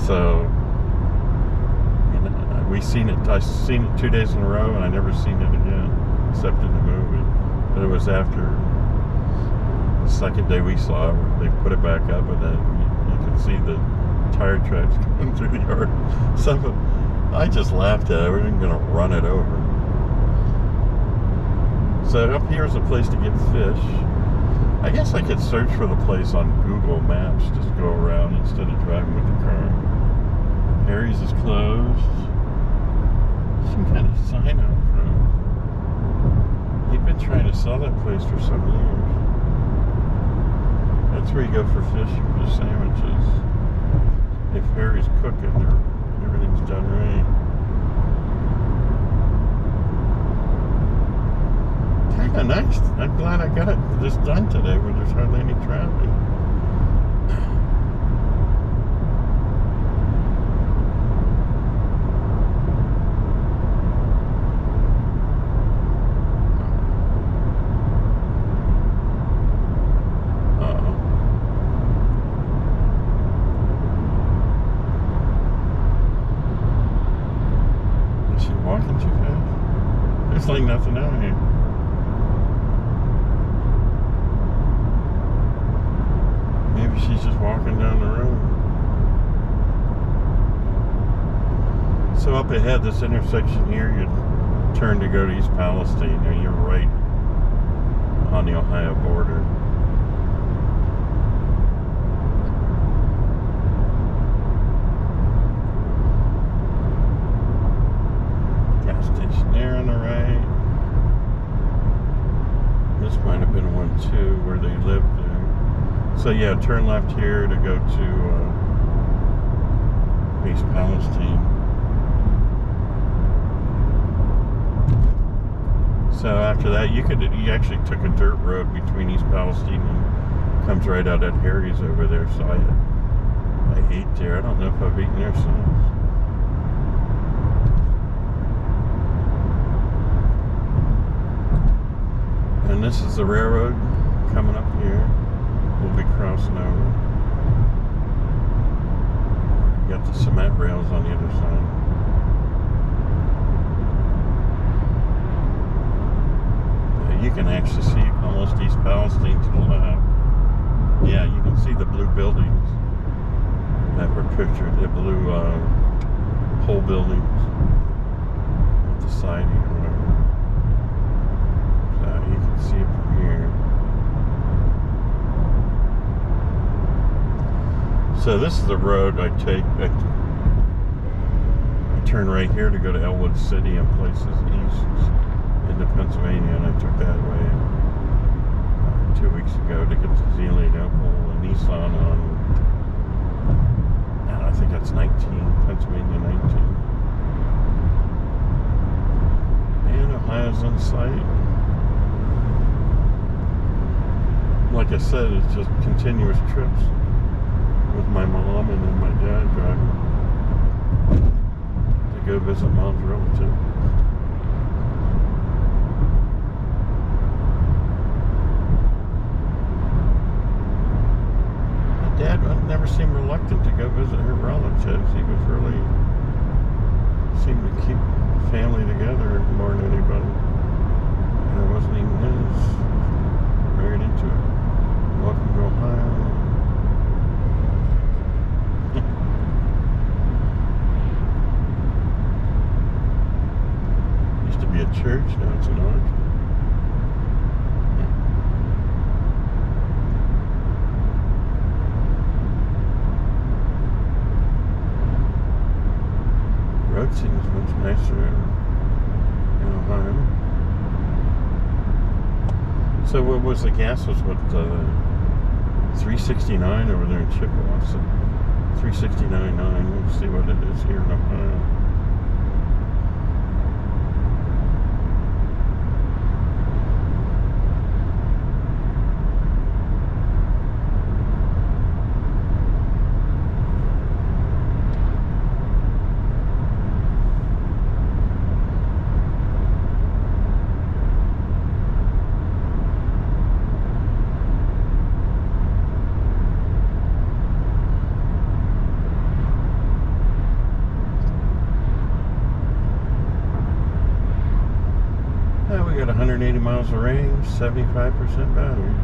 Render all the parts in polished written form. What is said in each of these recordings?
So, I seen it 2 days in a row, and I never seen it again, except in the movie. But it was after the second day we saw it, they put it back up, and then you could see the tire tracks coming through the yard. I just laughed at it. We're even going to run it over. So up here is a place to get fish. I guess I could search for the place on Google Maps, just go around instead of driving with the car. Harry's is closed. Some kind of sign out front. He'd been trying to sell that place for some years. That's where you go for fish for the sandwiches. If Harry's cooking, everything's done right. Kind of nice. I'm glad I got this done today when there's hardly any traffic. Walking too fast. There's like nothing out here. Maybe she's just walking down the road. So up ahead, this intersection here, you turn to go to East Palestine, and you're right on the Ohio border. There on the right. This might have been one too, where they lived there. So yeah, turn left here to go to East Palestine. So after that, you actually took a dirt road between East Palestine and comes right out at Harry's over there. So I ate there. I don't know if I've eaten there since. And this is the railroad coming up here. We'll be crossing over. You got the cement rails on the other side. You can actually see almost East Palestine to the left. Yeah, you can see the blue buildings that were pictured. The blue pole buildings with the siding or whatever. You can see it from here. So this is the road I take. I turn right here to go to Elwood City and places east into Pennsylvania, and I took that way 2 weeks ago to get to Zelian Opel and Nissan on, and I think that's 19, Pennsylvania 19. And Ohio's in sight. Like I said, it's just continuous trips with my mom and then my dad driving to go visit mom's relative. My dad never seemed reluctant to go visit her relatives. He was really seemed to keep family together more than anybody. And it wasn't even his. Married into it. Welcome to Ohio. Used to be a church, now it's an orchard. Road seems much nicer in Ohio. So what was the gas was what $3.69 over there in Chippewa. So $3.69.9. We'll see what it is here in Ohio. got 180 miles of range, 75% battery.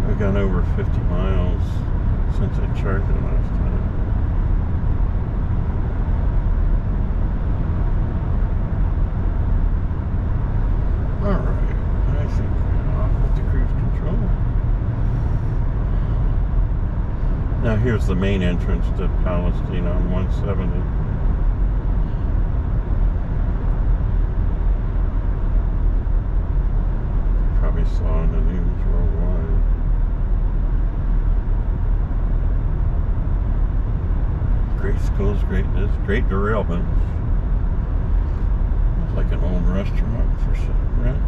I've gone over 50 miles since I charged it last time. Alright, I think we're off with the cruise control. Now here's the main entrance to Palestine on 170. Probably saw in the news worldwide. Great schools, great derailments. It's like an old restaurant for some rent.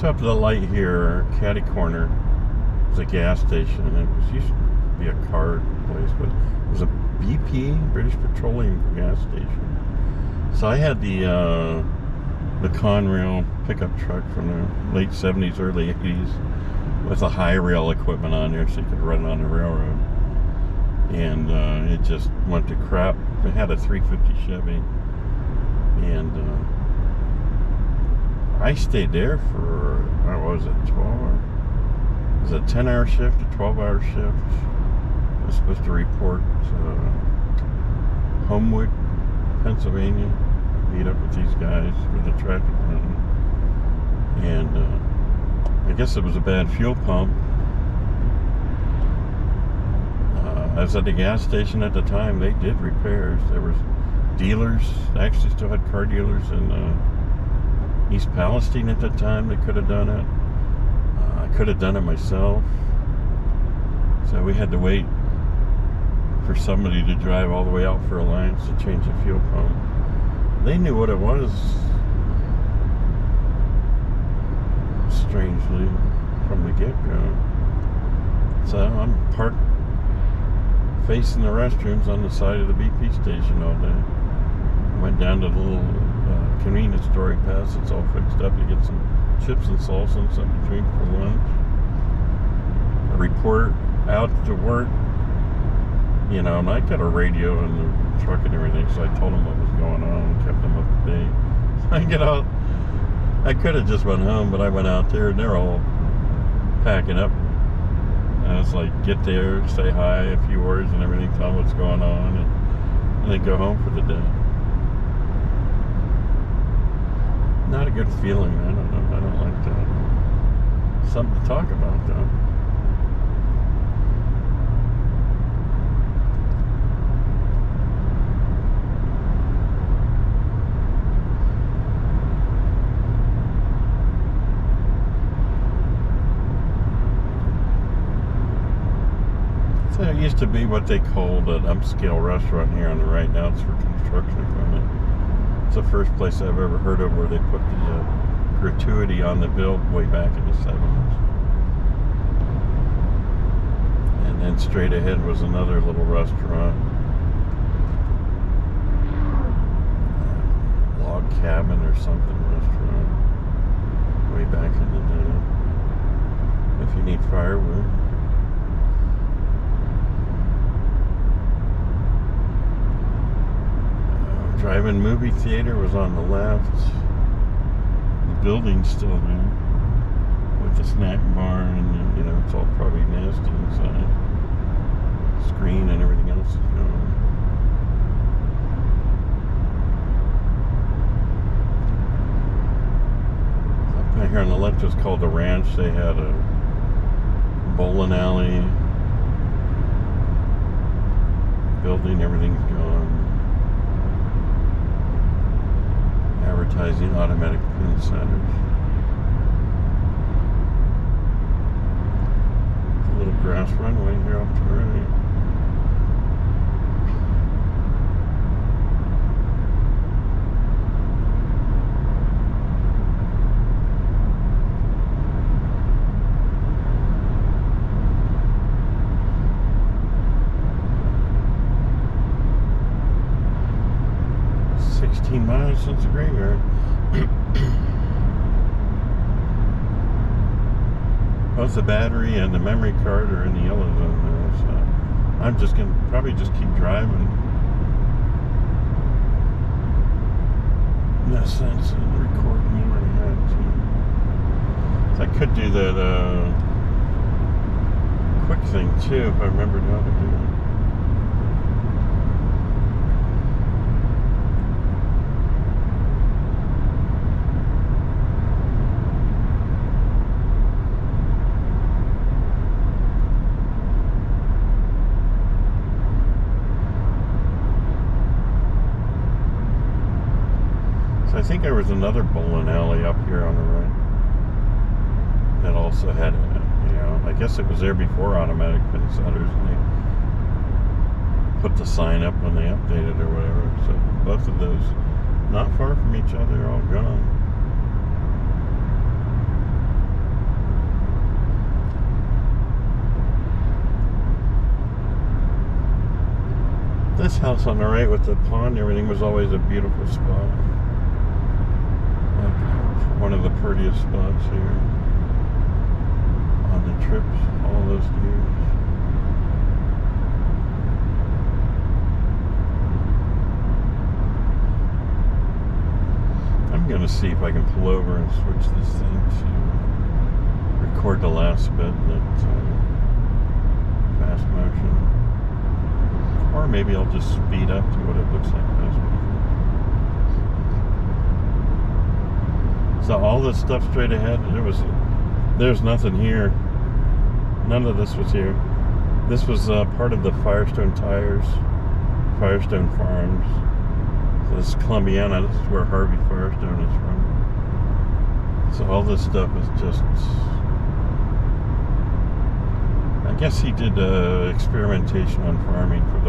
Up to the light here, Caddy Corner is a gas station. It was used to be a car place, but it was a BP, British Petroleum gas station. So I had the Conrail pickup truck from the late 70s, early 80s with the high rail equipment on there so you could run it on the railroad. And it just went to crap. It had a 350 Chevy. And I stayed there for, what was it, 12 or? It was a 10-hour shift, a 12-hour shift. I was supposed to report Homewood, Pennsylvania, meet up with these guys for the traffic run. And I guess it was a bad fuel pump. I was at the gas station at the time. They did repairs. There was dealers, actually still had car dealers in East Palestine at that time. They could have done it. I could have done it myself. So we had to wait for somebody to drive all the way out for Alliance to change the fuel pump. They knew what it was, strangely, from the get-go. So I'm parked facing the restrooms on the side of the BP station all day. Went down to the little convenience store he passed. It's all fixed up to get some chips and salsa and something to drink for lunch. I report out to work, you know, and I got a radio in the truck and everything, so I told them what was going on and kept them up to date. I get out, I could have just went home, but I went out there and they're all packing up. And it's like, get there, say hi, a few words and everything, tell them what's going on, and then go home for the day. Not a good feeling. I don't know. I don't like that. Something to talk about, though. So it used to be what they called an upscale restaurant here on the right. Now it's for construction equipment. It's the first place I've ever heard of where they put the gratuity on the bill way back in the 70s. And then straight ahead was another little restaurant. Log Cabin or something restaurant. Way back in the day. If you need firewood. Drive-in movie theater was on the left. The building's still there with the snack bar, and you know it's all probably nasty inside. Screen and everything else is gone. Up here on the left is called the Ranch. They had a bowling alley. Building, everything's gone. advertising automatic pin setters. A little grass runway here off to the right. Miles since the graveyard. Both the battery and the memory card are in the yellow zone now, so I'm just gonna probably just keep driving. No sense in recording more than I had to. So I could do that quick thing too if I remembered how to do it. I think there was another bowling alley up here on the right that also had, I guess it was there before automatic pin setters, and they put the sign up when they updated or whatever. So both of those, not far from each other, all gone. This house on the right with the pond and everything was always a beautiful spot. One of the prettiest spots here on the trips all those years. I'm gonna see if I can pull over and switch this thing to record the last bit that fast motion, or maybe I'll just speed up to what it looks like fast motion. So all this stuff straight ahead, there's nothing here. None of this was here. This was part of the Firestone Tires, Firestone Farms. So this is Columbiana. This is where Harvey Firestone is from. So all this stuff is just, I guess he did experimentation on farming for the